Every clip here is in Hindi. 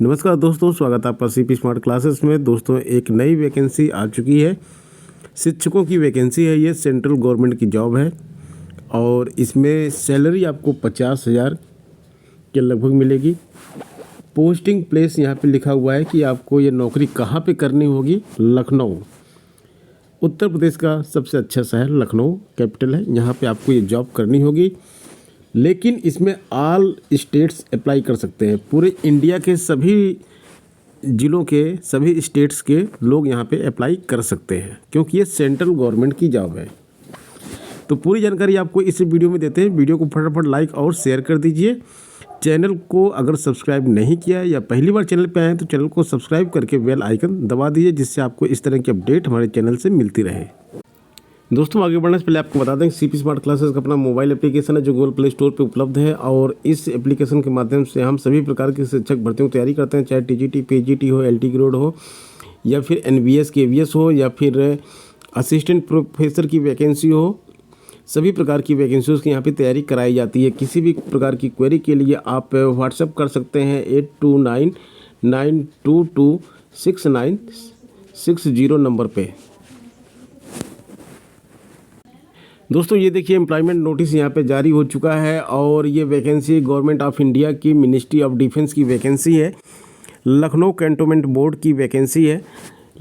नमस्कार दोस्तों, स्वागत है आपका सीपी स्मार्ट क्लासेस में। दोस्तों, एक नई वैकेंसी आ चुकी है। शिक्षकों की वैकेंसी है। ये सेंट्रल गवर्नमेंट की जॉब है और इसमें सैलरी आपको 50,000 के लगभग मिलेगी। पोस्टिंग प्लेस यहाँ पे लिखा हुआ है कि आपको ये नौकरी कहाँ पे करनी होगी। लखनऊ, उत्तर प्रदेश का सबसे अच्छा शहर लखनऊ कैपिटल है। यहाँ पे आपको ये जॉब करनी होगी, लेकिन इसमें ऑल स्टेट्स अप्लाई कर सकते हैं। पूरे इंडिया के सभी ज़िलों के सभी स्टेट्स के लोग यहाँ पे अप्लाई कर सकते हैं, क्योंकि ये सेंट्रल गवर्नमेंट की जॉब है। तो पूरी जानकारी आपको इस वीडियो में देते हैं। वीडियो को फटाफट लाइक और शेयर कर दीजिए। चैनल को अगर सब्सक्राइब नहीं किया है या पहली बार चैनल पे आए हैं तो चैनल को सब्सक्राइब करके बेल आइकन दबा दीजिए, जिससे आपको इस तरह की अपडेट हमारे चैनल से मिलती रहे। दोस्तों, आगे बढ़ने से पहले आपको बता दें कि सीपी स्मार्ट क्लासेस का अपना मोबाइल एप्लीकेशन है जो गूगल प्ले स्टोर पे उपलब्ध है, और इस एप्लीकेशन के माध्यम से हम सभी प्रकार की शिक्षक भर्तियों की तैयारी करते हैं, चाहे टीजीटी, पीजीटी हो, एलटी ग्रेड हो, या फिर एनवीएस, केवीएस हो, या फिर असिस्टेंट प्रोफेसर की वैकेंसी हो। सभी प्रकार की वैकेंसीज की यहाँ पे तैयारी कराई जाती है। किसी भी प्रकार की क्वेरी के लिए आप व्हाट्सएप कर सकते हैं 8299226960 नंबर पे। दोस्तों, ये देखिए एम्प्लॉयमेंट नोटिस यहाँ पे जारी हो चुका है, और ये वैकेंसी गवर्नमेंट ऑफ इंडिया की मिनिस्ट्री ऑफ डिफेंस की वैकेंसी है। लखनऊ कैंटोनमेंट बोर्ड की वैकेंसी है।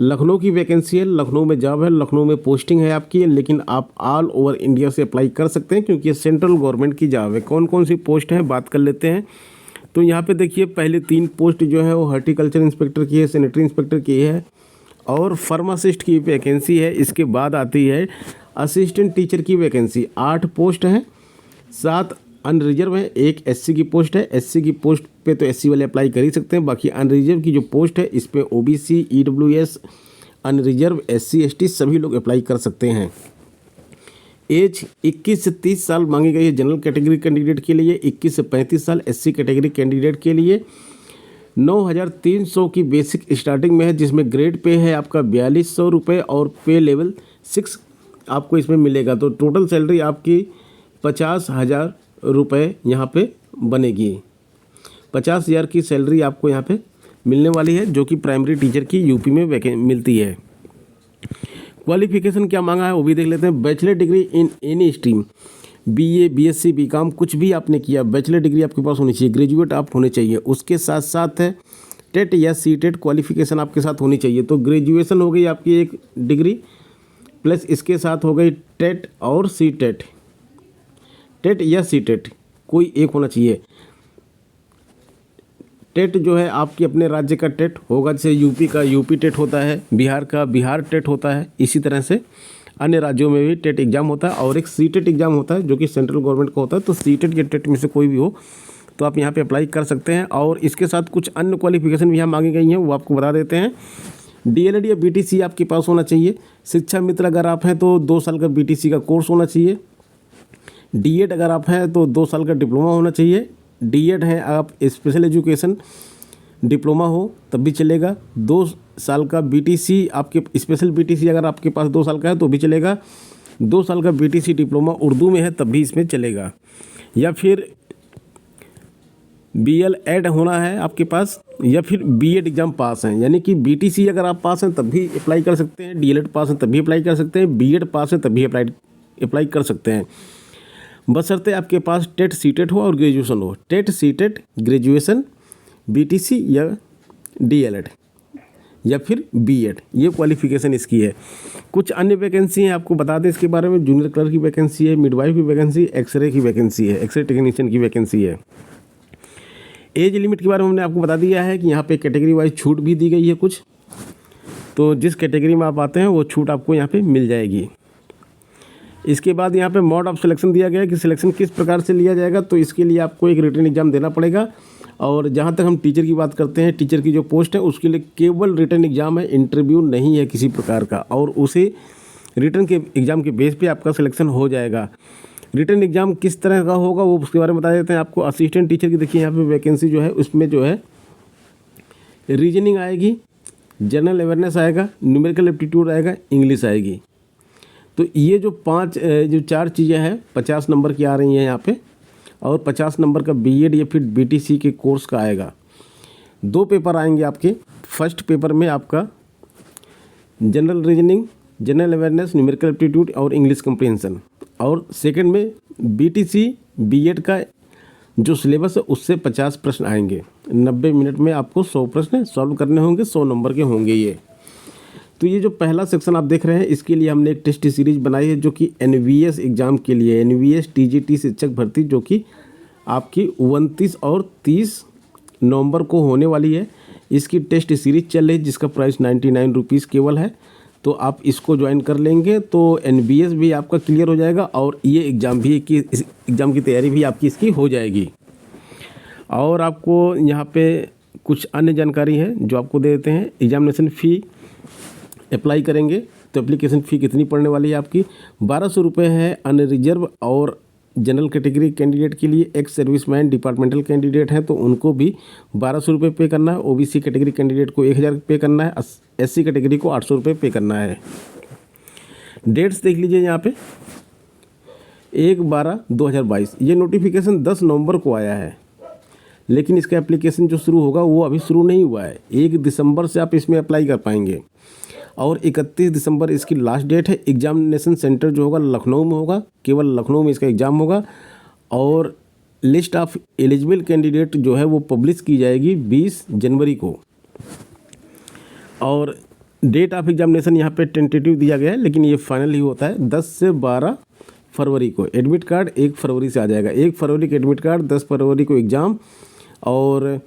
लखनऊ की वैकेंसी है, लखनऊ में जॉब है, लखनऊ में पोस्टिंग है आपकी, लेकिन आप ऑल ओवर इंडिया से अप्लाई कर सकते हैं, क्योंकि ये सेंट्रल गवर्नमेंट की जॉब है। कौन कौन सी पोस्ट है बात कर लेते हैं। तो यहाँ पे देखिए पहले 3 पोस्ट जो है वो हॉर्टिकल्चर इंस्पेक्टर की है, सैनिटरी इंस्पेक्टर की है और फार्मासिस्ट की वैकेंसी है। इसके बाद आती है असिस्टेंट टीचर की वैकेंसी। 8 पोस्ट हैं, 7 अनरिजर्व है, 1 एससी की पोस्ट है। एससी की पोस्ट पे तो एससी वाले अप्लाई कर ही सकते हैं। बाकी अनरिजर्व की जो पोस्ट है इस पे OBC, EWS, unreserved, SC, ST सभी लोग अप्लाई कर सकते हैं। एज 21 से 30 साल मांगी गई है जनरल कैटेगरी कैंडिडेट के लिए, 21 से 35 साल एससी कैटेगरी कैंडिडेट के लिए। 9,300 की बेसिक स्टार्टिंग में है, जिसमें ग्रेड पे है आपका 4200 रुपये और पे लेवल 6 आपको इसमें मिलेगा। तो टोटल सैलरी आपकी 50,000 रुपये यहाँ पे बनेगी। 50,000 की सैलरी आपको यहाँ पे मिलने वाली है, जो कि प्राइमरी टीचर की यूपी में मिलती है। क्वालिफिकेशन क्या मांगा है वो भी देख लेते हैं। Bachelor degree in any stream, BA, BSc, BCom, कुछ भी आपने किया, बैचलर डिग्री आपके पास होनी चाहिए, ग्रेजुएट आप होने चाहिए। उसके साथ साथ है टेट या सीटेट क्वालिफिकेशन आपके साथ होनी चाहिए। तो ग्रेजुएशन हो गई आपकी एक डिग्री, प्लस इसके साथ हो गई टेट और सीटेट। टेट या सीटेट कोई एक होना चाहिए। टेट जो है आपकी अपने राज्य का टेट होगा, जैसे यूपी का यूपी टेट होता है, बिहार का बिहार टेट होता है। इसी तरह से अन्य राज्यों में भी टेट एग्ज़ाम होता है, और एक सीटेट एग्ज़ाम होता है जो कि सेंट्रल गवर्नमेंट का होता है। तो सीटेट या टेट में से कोई भी हो तो आप यहाँ पे अप्लाई कर सकते हैं। और इसके साथ कुछ अन्य क्वालिफिकेशन भी यहाँ मांगी गई हैं, वो आपको बता देते हैं। डीएलएड या बीटीसी आपके पास होना चाहिए। शिक्षा मित्र अगर आप हैं तो 2 साल का बीटीसी का कोर्स होना चाहिए। डीएड अगर आप हैं तो 2 साल का डिप्लोमा होना चाहिए। डीएड है आप स्पेशल एजुकेशन डिप्लोमा हो तब भी चलेगा। 2 साल का बीटीसी, आपके स्पेशल बीटीसी अगर आपके पास 2 साल का है तो भी चलेगा। 2 साल का बीटीसी डिप्लोमा उर्दू में है तब भी इसमें चलेगा। या फिर बीएलएड होना है आपके पास, या फिर बीएड एग्ज़ाम पास हैं, यानी कि बीटीसी अगर आप पास हैं तब भी अप्लाई कर सकते हैं, डीएलएड पास हैं तब भी अप्लाई कर सकते हैं, बीएड पास है तब भी अप्लाई कर सकते हैं। बशर्ते आपके पास टेट सीटेट हो और ग्रेजुएशन हो। टेट सीटेट ग्रेजुएशन, बीटीसी या डीएलएड या फिर बीएड, ये क्वालिफिकेशन इसकी है। कुछ अन्य वैकेंसी हैं आपको बता दें इसके बारे में। जूनियर क्लर्क की वैकेंसी है, मिडवाइफ की वैकेंसी, एक्सरे की वैकेंसी है, एक्सरे टेक्नीशियन की वैकेंसी है। एज लिमिट के बारे में हमने आपको बता दिया है कि यहाँ पे कैटेगरी वाइज छूट भी दी गई है कुछ, तो जिस कैटेगरी में आप आते हैं वो छूट आपको यहाँ पे मिल जाएगी। इसके बाद यहाँ पे मोड ऑफ सिलेक्शन दिया गया है कि सिलेक्शन किस प्रकार से लिया जाएगा। तो इसके लिए आपको एक रिटन एग्ज़ाम देना पड़ेगा, और जहाँ तक हम टीचर की बात करते हैं, टीचर की जो पोस्ट है उसके लिए केवल रिटन एग्ज़ाम है, इंटरव्यू नहीं है किसी प्रकार का, और उसी रिटन के एग्ज़ाम के बेस पे आपका सिलेक्शन हो जाएगा। रिटन एग्ज़ाम किस तरह का होगा वो उसके बारे में बता देते हैं आपको। असिस्टेंट टीचर की देखिए यहाँ पे वैकेंसी जो है उसमें जो है रीजनिंग आएगी, जनरल अवेयरनेस आएगा, न्यूमेरिकल एप्टीट्यूड आएगा, इंग्लिश आएगी। तो ये जो 4 चीज़ें हैं 50 नंबर की आ रही हैं यहाँ पे, और 50 नंबर का बीएड या फिर बीटीसी के कोर्स का आएगा। 2 पेपर आएंगे आपके। फर्स्ट पेपर में आपका general reasoning, general awareness, numerical aptitude और इंग्लिश कम्प्रीहेंशन, और सेकंड में बीटीसी बीएड का जो सिलेबस है उससे 50 प्रश्न आएंगे। 90 मिनट में आपको 100 प्रश्न सॉल्व करने होंगे, 100 नंबर के होंगे ये। तो ये जो पहला सेक्शन आप देख रहे हैं, इसके लिए हमने एक टेस्ट सीरीज बनाई है जो कि एनवीएस एग्ज़ाम के लिए, एनवीएस टीजीटी शिक्षक भर्ती, जो कि आपकी 29 और 30 नवंबर को होने वाली है। इसकी टेस्ट सीरीज चल रही है जिसका प्राइस 99 रुपीज़ केवल है। तो आप इसको ज्वाइन कर लेंगे तो एनवीएस भी आपका क्लियर हो जाएगा और ये एग्ज़ाम भी इस एग्ज़ाम की तैयारी भी आपकी इसकी हो जाएगी। और आपको यहाँ पे कुछ अन्य जानकारी है जो आपको दे देते हैं। एग्जामिनेशन फ़ी अप्लाई करेंगे तो एप्लीकेशन फ़ी कितनी पड़ने वाली है आपकी? 1200 रुपये है अनरिजर्व और जनरल कैटेगरी कैंडिडेट के लिए। एक्स सर्विसमैन डिपार्टमेंटल कैंडिडेट हैं तो उनको भी 1200 रुपये पे करना है। ओबीसी कैटेगरी कैंडिडेट को 1000 पे करना है। एससी कैटेगरी को 800 रुपये पे करना है। डेट्स देख लीजिए यहाँ पे 1/12/2022 ये नोटिफिकेशन 10 नवंबर को आया है, लेकिन इसका एप्लीकेशन जो शुरू होगा वो अभी शुरू नहीं हुआ है। 1 दिसंबर से आप इसमें अप्लाई कर पाएंगे और 31 दिसंबर इसकी लास्ट डेट है। एग्जामिनेशन सेंटर जो होगा लखनऊ में होगा, केवल लखनऊ में इसका एग्ज़ाम होगा। और लिस्ट ऑफ एलिजिबल कैंडिडेट जो है वो पब्लिश की जाएगी 20 जनवरी को। और डेट ऑफ एग्जामिनेशन यहाँ पे टेंटेटिव दिया गया है, लेकिन ये फाइनल ही होता है 10 से 12 फरवरी को। एडमिट कार्ड 1 फरवरी से आ जाएगा। 1 फरवरी को एडमिट कार्ड, 10 फरवरी को एग्ज़ाम, और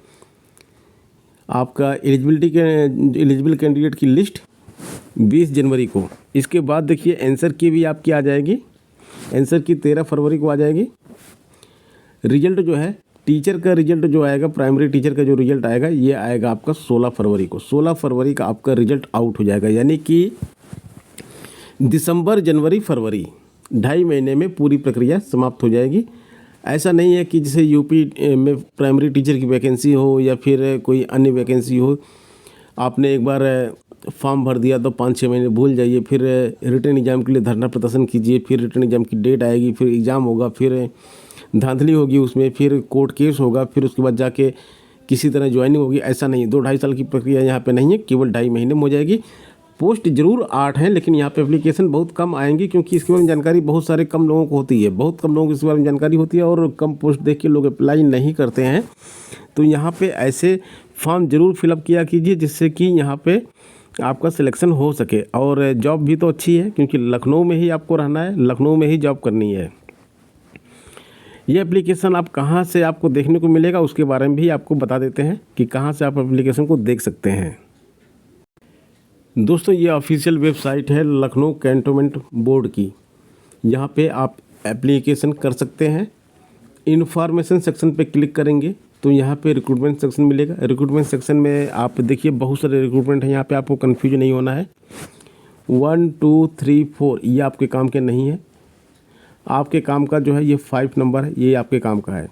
आपका एलिजिबल कैंडिडेट की लिस्ट 20 जनवरी को। इसके बाद देखिए आंसर की भी आपकी आ जाएगी। आंसर की 13 फरवरी को आ जाएगी। रिजल्ट जो है टीचर का रिजल्ट जो आएगा, प्राइमरी टीचर का जो रिजल्ट आएगा ये आएगा आपका 16 फरवरी को। 16 फरवरी का आपका रिजल्ट आउट हो जाएगा, यानी कि दिसंबर, जनवरी, फरवरी 2.5 महीने में पूरी प्रक्रिया समाप्त हो जाएगी। ऐसा नहीं है कि जैसे यूपी में प्राइमरी टीचर की वैकेंसी हो या फिर कोई अन्य वैकेंसी हो, आपने एक बार फॉर्म भर दिया तो 5-6 महीने भूल जाइए, फिर रिटर्न एग्ज़ाम के लिए धरना प्रदर्शन कीजिए, फिर रिटर्न एग्ज़ाम की डेट आएगी, फिर एग्ज़ाम होगा, फिर धांधली होगी उसमें, फिर कोर्ट केस होगा, फिर उसके बाद जाके किसी तरह ज्वाइनिंग होगी। ऐसा नहीं, 2-2.5 साल की प्रक्रिया यहाँ पे नहीं है, केवल 2.5 महीने में हो जाएगी। पोस्ट जरूर 8 हैं, लेकिन यहाँ पे एप्लीकेशन बहुत कम आएंगी क्योंकि इसके बारे में जानकारी बहुत सारे कम लोगों को होती है। बहुत कम लोगों को इसके बारे में जानकारी होती है और कम पोस्ट देख के लोग अप्लाई नहीं करते हैं। तो यहाँ पे ऐसे फॉर्म ज़रूर फिलअप किया कीजिए जिससे कि यहाँ पे आपका सिलेक्शन हो सके। और जॉब भी तो अच्छी है क्योंकि लखनऊ में ही आपको रहना है, लखनऊ में ही जॉब करनी है। ये एप्लीकेशन आप कहाँ से आपको देखने को मिलेगा उसके बारे में भी आपको बता देते हैं कि कहाँ से आप एप्लीकेशन को देख सकते हैं। दोस्तों ये ऑफिशियल वेबसाइट है लखनऊ कैंटोनमेंट बोर्ड की। यहाँ पे आप एप्लीकेशन कर सकते हैं। इन्फॉर्मेशन सेक्शन पे क्लिक करेंगे तो यहाँ पे रिक्रूटमेंट सेक्शन मिलेगा। रिक्रूटमेंट सेक्शन में आप देखिए बहुत सारे रिक्रूटमेंट हैं, यहाँ पे आपको कन्फ्यूज नहीं होना है। 1 2 3 4 ये आपके काम के नहीं है। आपके काम का जो है ये 5 नंबर है, ये आपके काम का है।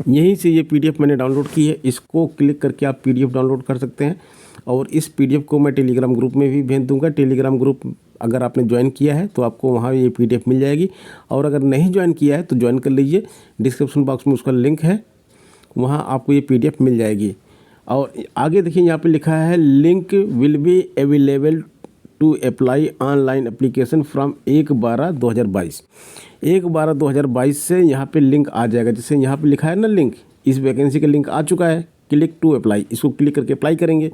यहीं से ये PDF मैंने डाउनलोड की है, इसको क्लिक करके आप PDF डाउनलोड कर सकते हैं। और इस PDF को मैं टेलीग्राम ग्रुप में भी भेज दूंगा। टेलीग्राम ग्रुप अगर आपने ज्वाइन किया है तो आपको वहाँ ये PDF मिल जाएगी, और अगर नहीं ज्वाइन किया है तो ज्वाइन कर लीजिए। डिस्क्रिप्शन बॉक्स में उसका लिंक है, वहाँ आपको ये PDF मिल जाएगी। और आगे देखिए यहाँ पे लिखा है link will be available to apply online application from 1/12/2022। 1/12/2022 से यहाँ पे लिंक आ जाएगा। जैसे यहाँ पे लिखा है ना लिंक, इस वैकेंसी का लिंक आ चुका है, क्लिक टू अप्लाई, इसको क्लिक करके अप्लाई करेंगे।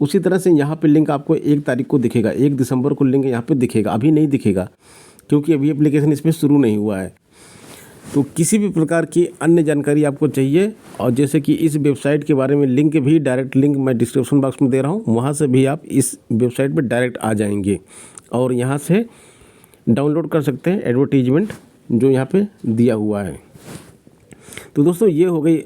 उसी तरह से यहाँ पे लिंक आपको 1 तारीख को दिखेगा, 1 दिसंबर को लिंक यहाँ पे दिखेगा। अभी नहीं दिखेगा क्योंकि अभी एप्लीकेशन इसमें शुरू नहीं हुआ है। तो किसी भी प्रकार की अन्य जानकारी आपको चाहिए, और जैसे कि इस वेबसाइट के बारे में लिंक भी, डायरेक्ट लिंक मैं डिस्क्रिप्शन बॉक्स में दे रहा हूँ, वहाँ से भी आप इस वेबसाइट पर डायरेक्ट आ जाएंगे और यहाँ से डाउनलोड कर सकते हैं एडवर्टीजमेंट जो यहाँ पे दिया हुआ है। तो दोस्तों ये हो गई